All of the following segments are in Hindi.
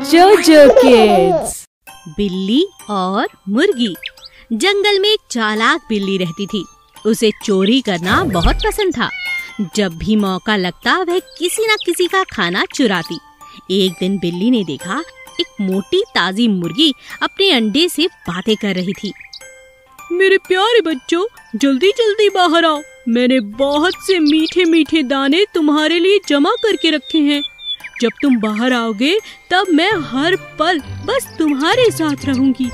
जोजो किड्स। बिल्ली और मुर्गी। जंगल में एक चालाक बिल्ली रहती थी। उसे चोरी करना बहुत पसंद था। जब भी मौका लगता वह किसी न किसी का खाना चुराती। एक दिन बिल्ली ने देखा एक मोटी ताजी मुर्गी अपने अंडे से बातें कर रही थी। मेरे प्यारे बच्चों, जल्दी जल्दी बाहर आओ। मैंने बहुत से मीठे मीठे दाने तुम्हारे लिए जमा करके रखे हैं। जब तुम बाहर आओगे तब मैं हर पल बस तुम्हारे साथ रहूंगी।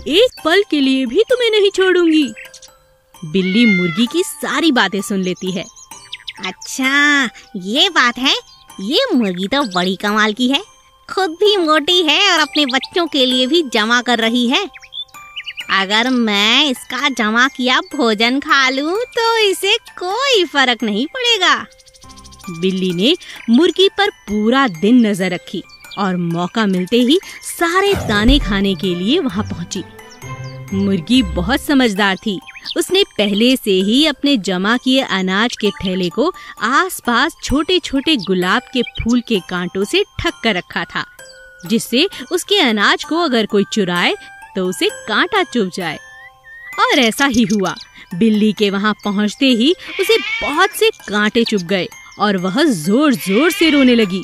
एक पल के लिए भी तुम्हें नहीं छोड़ूंगी। बिल्ली मुर्गी की सारी बातें सुन लेती है। अच्छा, ये बात है। ये मुर्गी तो बड़ी कमाल की है। खुद भी मोटी है और अपने बच्चों के लिए भी जमा कर रही है। अगर मैं इसका जमा किया भोजन खा लूं तो इसे कोई फर्क नहीं पड़ेगा। बिल्ली ने मुर्गी पर पूरा दिन नजर रखी और मौका मिलते ही सारे दाने खाने के लिए वहां पहुंची। मुर्गी बहुत समझदार थी। उसने पहले से ही अपने जमा किए अनाज के थैले को आसपास छोटे छोटे गुलाब के फूल के कांटों से ढक कर रखा था, जिससे उसके अनाज को अगर कोई चुराए तो उसे कांटा चुभ जाए। और ऐसा ही हुआ। बिल्ली के वहां पहुंचते ही उसे बहुत से कांटे चुभ गए और वह जोर जोर से रोने लगी।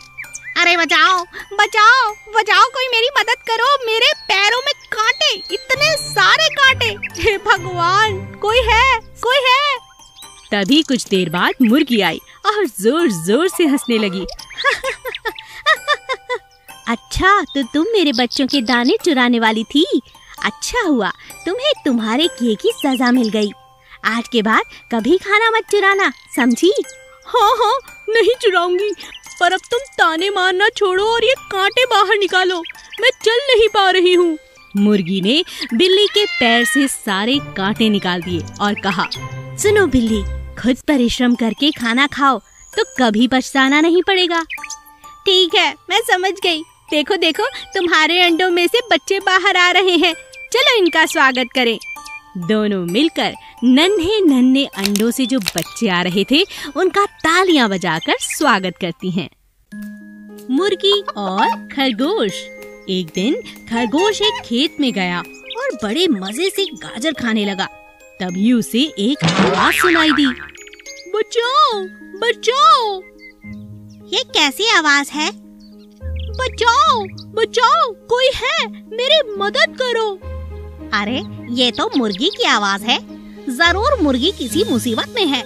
अरे बचाओ बचाओ बचाओ, कोई मेरी मदद करो। मेरे पैरों में कांटे, इतने सारे कांटे। हे भगवान, कोई है, कोई है। तभी कुछ देर बाद मुर्गी आई और जोर जोर से हंसने लगी। अच्छा, तो तुम मेरे बच्चों के दाने चुराने वाली थी। अच्छा हुआ तुम्हें तुम्हारे किए की सजा मिल गई। आज के बाद कभी खाना मत चुराना, समझी? हाँ, नहीं चुराऊंगी। पर अब तुम ताने मारना छोड़ो और ये कांटे बाहर निकालो। मैं चल नहीं पा रही हूँ। मुर्गी ने बिल्ली के पैर से सारे कांटे निकाल दिए और कहा, सुनो बिल्ली, खुद परिश्रम करके खाना खाओ तो कभी पछताना नहीं पड़ेगा। ठीक है, मैं समझ गई। देखो देखो, तुम्हारे अंडों में से बच्चे बाहर आ रहे हैं। चलो इनका स्वागत करें। दोनों मिलकर नन्हे नन्हे अंडों से जो बच्चे आ रहे थे उनका तालियां बजाकर स्वागत करती हैं। मुर्गी और खरगोश। एक दिन खरगोश एक खेत में गया और बड़े मजे से गाजर खाने लगा। तभी उसे एक आवाज सुनाई दी, बचाओ बचाओ। ये कैसी आवाज है? बचाओ बचाओ, कोई है, मेरी मदद करो। अरे, ये तो मुर्गी की आवाज है। जरूर मुर्गी किसी मुसीबत में है।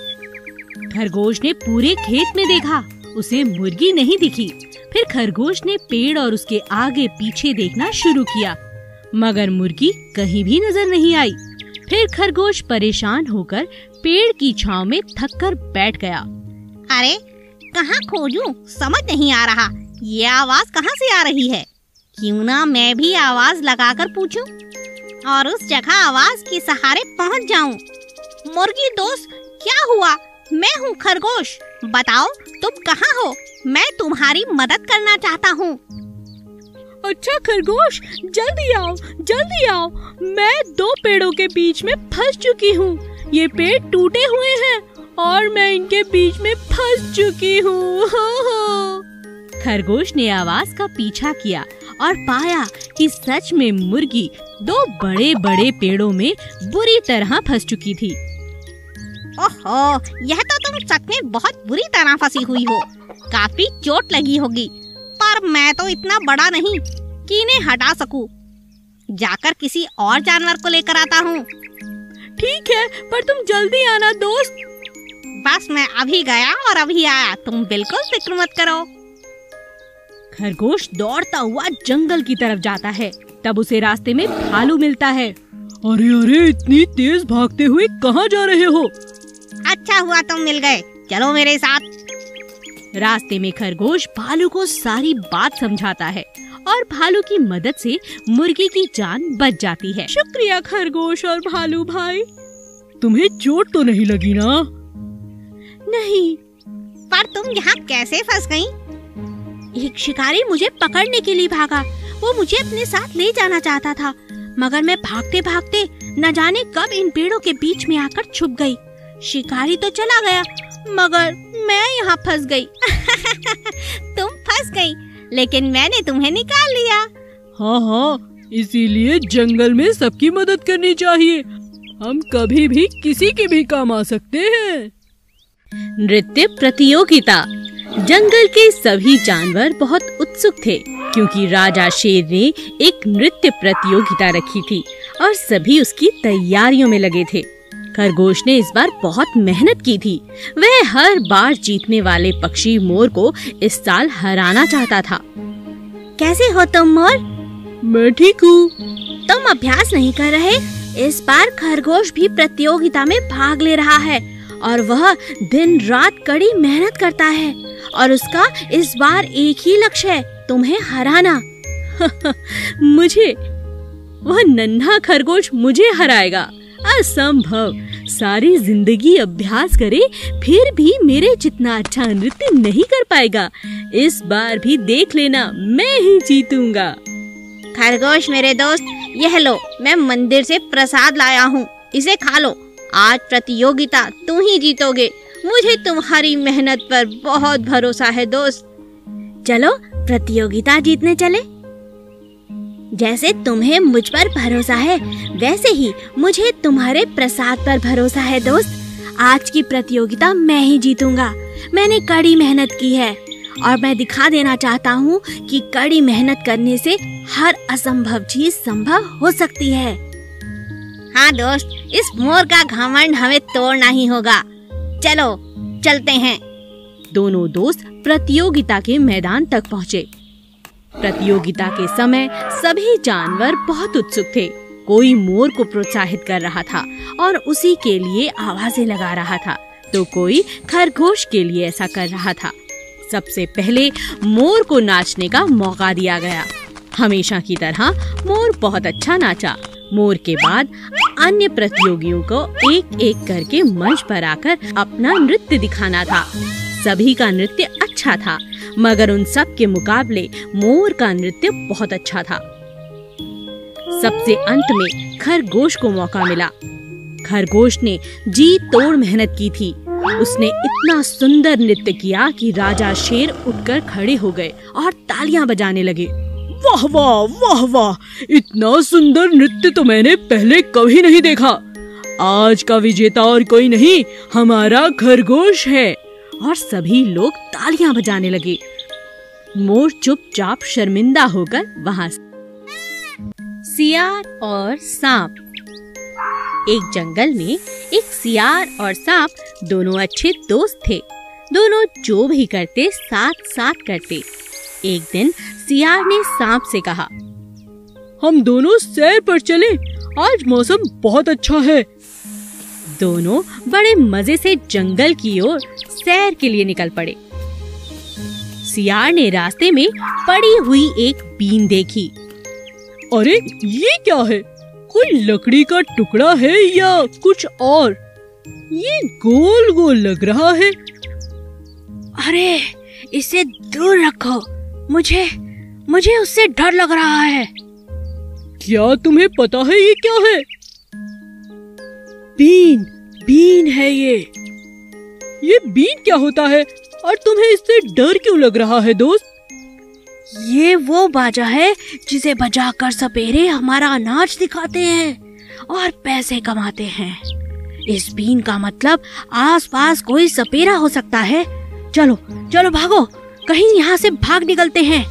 खरगोश ने पूरे खेत में देखा, उसे मुर्गी नहीं दिखी। फिर खरगोश ने पेड़ और उसके आगे पीछे देखना शुरू किया, मगर मुर्गी कहीं भी नजर नहीं आई। फिर खरगोश परेशान होकर पेड़ की छांव में थककर बैठ गया। अरे, कहाँ खोजूं, समझ नहीं आ रहा। ये आवाज कहाँ से आ रही है? क्यों ना मैं भी आवाज लगाकर पूछूं और उस जगह आवाज के सहारे पहुंच जाऊं। मुर्गी दोस्त, क्या हुआ? मैं हूँ खरगोश। बताओ, तुम कहाँ हो? मैं तुम्हारी मदद करना चाहता हूँ। अच्छा खरगोश, जल्दी आओ जल्दी आओ। मैं 2 पेड़ों के बीच में फंस चुकी हूँ। ये पेड़ टूटे हुए हैं और मैं इनके बीच में फंस चुकी हूँ। खरगोश ने आवाज का पीछा किया और पाया कि सच में मुर्गी 2 बड़े बड़े पेड़ों में बुरी तरह फंस चुकी थी। ओहो, यह तो तुम सच में बहुत बुरी तरह फंसी हुई हो। काफी चोट लगी होगी, पर मैं तो इतना बड़ा नहीं कि इन्हें हटा सकूं। जाकर किसी और जानवर को लेकर आता हूँ। ठीक है, पर तुम जल्दी आना दोस्त। बस मैं अभी गया और अभी आया, तुम बिल्कुल फिक्र मत करो। खरगोश दौड़ता हुआ जंगल की तरफ जाता है। तब उसे रास्ते में भालू मिलता है। अरे अरे, इतनी तेज भागते हुए कहाँ जा रहे हो? अच्छा हुआ तुम मिल गए, चलो मेरे साथ। रास्ते में खरगोश भालू को सारी बात समझाता है और भालू की मदद से मुर्गी की जान बच जाती है। शुक्रिया खरगोश और भालू भाई। तुम्हें चोट तो नहीं लगी ना? नहीं। पर तुम यहाँ कैसे फंस गईं? एक शिकारी मुझे पकड़ने के लिए भागा। वो मुझे अपने साथ ले जाना चाहता था, मगर मैं भागते भागते न जाने कब इन पेड़ों के बीच में आकर छुप गई। शिकारी तो चला गया, मगर मैं यहाँ फंस गई। तुम फंस गई? लेकिन मैंने तुम्हें निकाल लिया। हाँ हाँ, इसीलिए जंगल में सबकी मदद करनी चाहिए। हम कभी भी किसी के भी काम आ सकते हैं। नृत्य प्रतियोगिता। जंगल के सभी जानवर बहुत उत्सुक थे क्योंकि राजा शेर ने एक नृत्य प्रतियोगिता रखी थी और सभी उसकी तैयारियों में लगे थे। खरगोश ने इस बार बहुत मेहनत की थी। वह हर बार जीतने वाले पक्षी मोर को इस साल हराना चाहता था। कैसे हो तुम मोर? मैं ठीक हूँ। तुम अभ्यास नहीं कर रहे? इस बार खरगोश भी प्रतियोगिता में भाग ले रहा है और वह दिन रात कड़ी मेहनत करता है और उसका इस बार एक ही लक्ष्य है, तुम्हें हराना। मुझे? वह नन्हा खरगोश मुझे हराएगा? असंभव। सारी जिंदगी अभ्यास करे फिर भी मेरे जितना अच्छा नृत्य नहीं कर पाएगा। इस बार भी देख लेना, मैं ही जीतूंगा। खरगोश मेरे दोस्त, यह लो, मैं मंदिर से प्रसाद लाया हूँ, इसे खा लो। आज प्रतियोगिता तुम ही जीतोगे। मुझे तुम्हारी मेहनत पर बहुत भरोसा है दोस्त। चलो प्रतियोगिता जीतने चले। जैसे तुम्हें मुझ पर भरोसा है वैसे ही मुझे तुम्हारे प्रसाद पर भरोसा है दोस्त। आज की प्रतियोगिता मैं ही जीतूंगा। मैंने कड़ी मेहनत की है और मैं दिखा देना चाहता हूँ कि कड़ी मेहनत करने से हर असंभव चीज संभव हो सकती है। हाँ दोस्त, इस मोर का घमंड हमें तोड़ना ही होगा। चलो चलते हैं। दोनों दोस्त प्रतियोगिता के मैदान तक पहुँचे। प्रतियोगिता के समय सभी जानवर बहुत उत्सुक थे। कोई मोर को प्रोत्साहित कर रहा था और उसी के लिए आवाजें लगा रहा था, तो कोई खरगोश के लिए ऐसा कर रहा था। सबसे पहले मोर को नाचने का मौका दिया गया। हमेशा की तरह मोर बहुत अच्छा नाचा। मोर के बाद अन्य प्रतियोगियों को एक एक करके मंच पर आकर अपना नृत्य दिखाना था। सभी का नृत्य अच्छा था, मगर उन सब के मुकाबले मोर का नृत्य बहुत अच्छा था। सबसे अंत में खरगोश को मौका मिला। खरगोश ने जी तोड़ मेहनत की थी। उसने इतना सुंदर नृत्य किया कि राजा शेर उठकर खड़े हो गए और तालियां बजाने लगे। वाह वाह वाह वाह, इतना सुंदर नृत्य तो मैंने पहले कभी नहीं देखा। आज का विजेता और कोई नहीं, हमारा खरगोश है। और सभी लोग तालियां बजाने लगे। मोर चुपचाप शर्मिंदा होकर वहां। सियार और सांप। एक जंगल में एक सियार और सांप दोनों अच्छे दोस्त थे। दोनों जो भी करते साथ साथ करते। एक दिन सियार ने सांप से कहा, हम दोनों सैर पर चले, आज मौसम बहुत अच्छा है। दोनों बड़े मजे से जंगल की ओर सैर के लिए निकल पड़े। सियार ने रास्ते में पड़ी हुई एक बीन देखी। अरे ये क्या है? कोई लकड़ी का टुकड़ा है या कुछ और? ये गोल गोल लग रहा है। अरे इसे दूर रखो, मुझे उससे डर लग रहा है। क्या तुम्हें पता है ये क्या है? बीन है ये बीन क्या होता है और तुम्हें इससे डर क्यों लग रहा है दोस्त? ये वो बाजा है जिसे बजाकर सपेरे हमारा अनाज दिखाते हैं और पैसे कमाते हैं। इस बीन का मतलब आसपास कोई सपेरा हो सकता है। चलो चलो भागो, कहीं यहाँ से भाग निकलते हैं।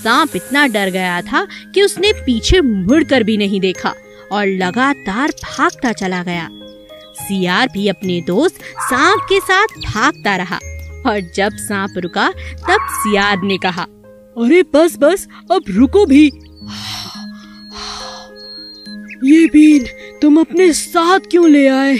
सांप इतना डर गया था कि उसने पीछे मुड़कर भी नहीं देखा और लगातार भागता चला गया। सियार भी अपने दोस्त सांप के साथ भागता रहा और जब सांप रुका तब सियार ने कहा, अरे बस बस, अब रुको भी। ये बीन तुम अपने साथ क्यों ले आए?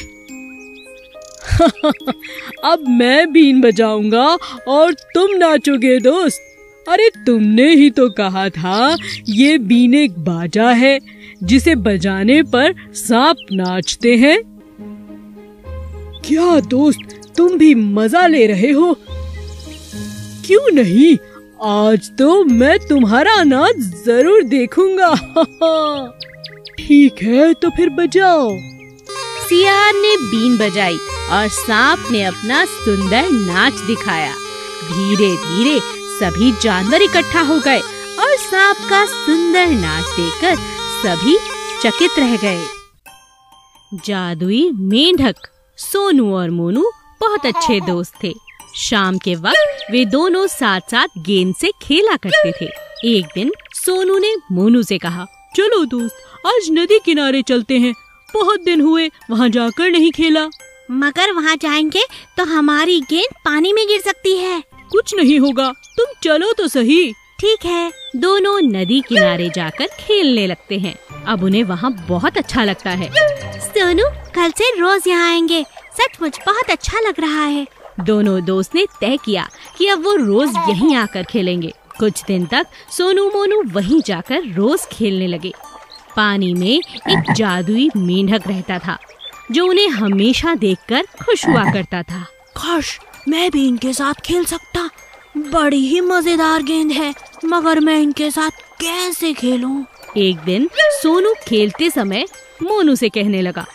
अब मैं बीन बजाऊंगा और तुम नाचोगे दोस्त। अरे तुमने ही तो कहा था ये बीन एक बाजा है जिसे बजाने पर सांप नाचते हैं। क्या दोस्त, तुम भी मजा ले रहे हो? क्यों नहीं, आज तो मैं तुम्हारा अनाज जरूर देखूंगा। ठीक है तो फिर बजाओ। सियार ने बीन बजाई और सांप ने अपना सुंदर नाच दिखाया। धीरे धीरे सभी जानवर इकट्ठा हो गए और सांप का सुंदर नाच देखकर सभी चकित रह गए। जादुई मेंढक सोनू और मोनू बहुत अच्छे दोस्त थे। शाम के वक्त वे दोनों साथ साथ गेंद से खेला करते थे। एक दिन सोनू ने मोनू से कहा, चलो दोस्त, आज नदी किनारे चलते हैं। बहुत दिन हुए वहाँ जाकर नहीं खेला। मगर वहाँ जाएंगे तो हमारी गेंद पानी में गिर सकती है। कुछ नहीं होगा, तुम चलो तो सही। ठीक है। दोनों नदी किनारे जाकर खेलने लगते हैं। अब उन्हें वहाँ बहुत अच्छा लगता है। सोनू, कल से रोज यहाँ आएंगे। सचमुच बहुत अच्छा लग रहा है। दोनों दोस्त ने तय किया कि अब वो रोज यहीं आकर खेलेंगे। कुछ दिन तक सोनू मोनू वहीं जाकर रोज खेलने लगे। पानी में एक जादुई मेंढक रहता था जो उन्हें हमेशा देखकर खुश हुआ करता था। काश मैं भी इनके साथ खेल सकता। बड़ी ही मजेदार गेंद है, मगर मैं इनके साथ कैसे खेलूं? एक दिन सोनू खेलते समय मोनू से कहने लगा,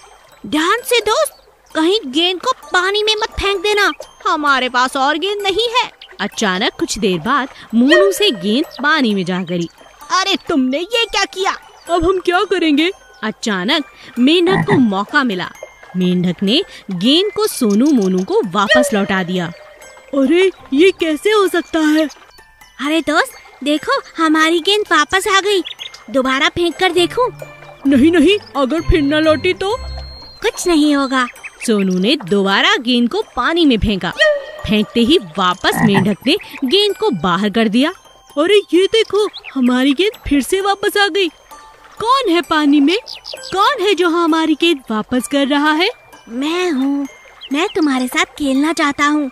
ध्यान से दोस्त, कहीं गेंद को पानी में मत फेंक देना। हमारे पास और गेंद नहीं है। अचानक कुछ देर बाद मोनू से गेंद पानी में जा गिरी। अरे तुमने ये क्या किया? अब हम क्या करेंगे? अचानक मेंढक को मौका मिला। मेंढक ने गेंद को सोनू मोनू को वापस लौटा दिया। अरे ये कैसे हो सकता है? अरे दोस्त देखो, हमारी गेंद वापस आ गई। दोबारा फेंक कर देखूं? नहीं नहीं, अगर फिर न लौटी तो? कुछ नहीं होगा। सोनू ने दोबारा गेंद को पानी में फेंका। फेंकते ही वापस मेंढक ने गेंद को बाहर कर दिया। अरे ये देखो, हमारी गेंद फिर से वापस आ गई। कौन है पानी में? कौन है जो हमारी गेंद वापस कर रहा है? मैं हूँ। मैं तुम्हारे साथ खेलना चाहता हूँ।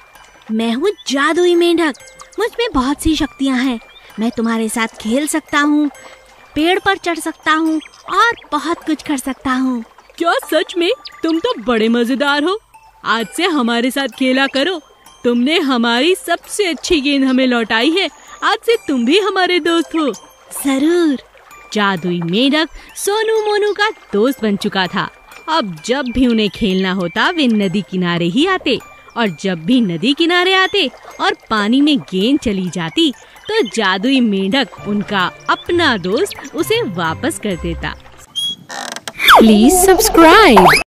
मैं हूँ जादुई मेंढक। मुझ में बहुत सी शक्तियाँ हैं। मैं तुम्हारे साथ खेल सकता हूँ, पेड़ पर चढ़ सकता हूँ और बहुत कुछ कर सकता हूँ। क्या सच में? तुम तो बड़े मजेदार हो। आज से हमारे साथ खेला करो। तुमने हमारी सबसे अच्छी गेंद हमें लौटाई है। आज से तुम भी हमारे दोस्त हो। जरूर। जादुई मेंढक सोनू मोनू का दोस्त बन चुका था। अब जब भी उन्हें खेलना होता वे नदी किनारे ही आते, और जब भी नदी किनारे आते और पानी में गेंद चली जाती तो जादुई मेंढक उनका अपना दोस्त उसे वापस कर देता। Please subscribe.